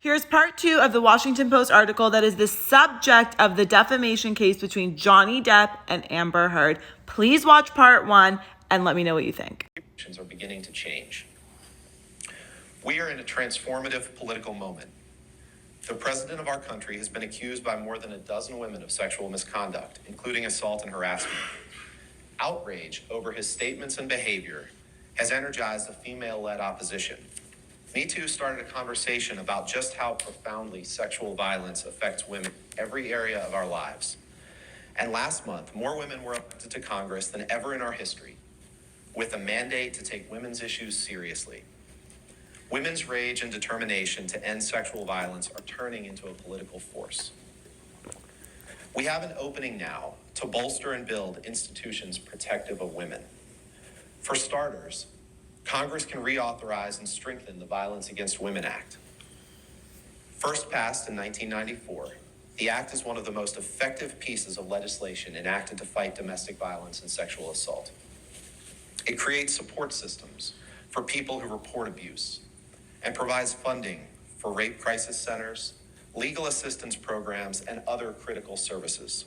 Here's part 2 of the Washington Post article that is the subject of the defamation case between Johnny Depp and Amber Heard. Please watch part 1 and let me know what you think. Are beginning to change. We are in a transformative political moment. The president of our country has been accused by more than a dozen women of sexual misconduct, including assault and harassment. Outrage over his statements and behavior has energized a female-led opposition. Me Too started a conversation about just how profoundly sexual violence affects women in every area of our lives. And last month, more women were elected to Congress than ever in our history, with a mandate to take women's issues seriously. Women's rage and determination to end sexual violence are turning into a political force. We have an opening now to bolster and build institutions protective of women. For starters, Congress can reauthorize and strengthen the Violence Against Women Act. First passed in 1994, the act is one of the most effective pieces of legislation enacted to fight domestic violence and sexual assault. It creates support systems for people who report abuse and provides funding for rape crisis centers, legal assistance programs, and other critical services.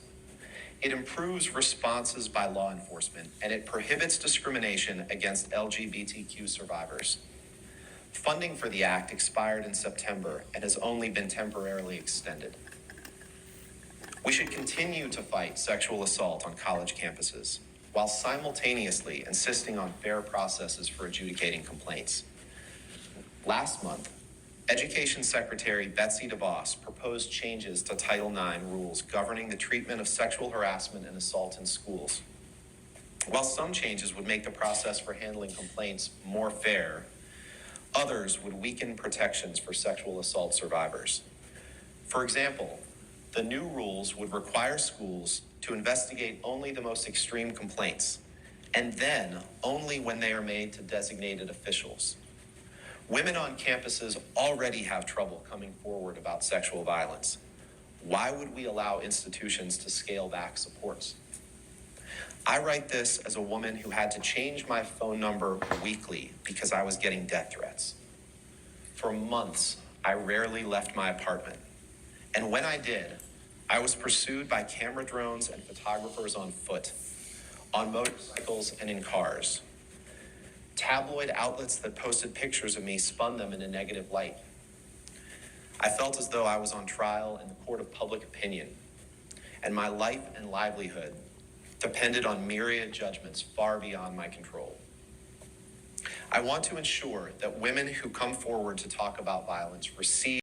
It improves responses by law enforcement, and it prohibits discrimination against LGBTQ survivors. Funding for the act expired in September and has only been temporarily extended. We should continue to fight sexual assault on college campuses while simultaneously insisting on fair processes for adjudicating complaints. Last month, Education Secretary Betsy DeVos proposed changes to Title IX rules governing the treatment of sexual harassment and assault in schools. While some changes would make the process for handling complaints more fair, others would weaken protections for sexual assault survivors. For example, the new rules would require schools to investigate only the most extreme complaints, and then only when they are made to designated officials. Women on campuses already have trouble coming forward about sexual violence. Why would we allow institutions to scale back supports? I write this as a woman who had to change my phone number weekly because I was getting death threats. For months, I rarely left my apartment. And when I did, I was pursued by camera drones and photographers on foot, on motorcycles and in cars. Tabloid outlets that posted pictures of me spun them in a negative light. I felt as though I was on trial in the court of public opinion, and my life and livelihood depended on myriad judgments far beyond my control. I want to ensure that women who come forward to talk about violence receive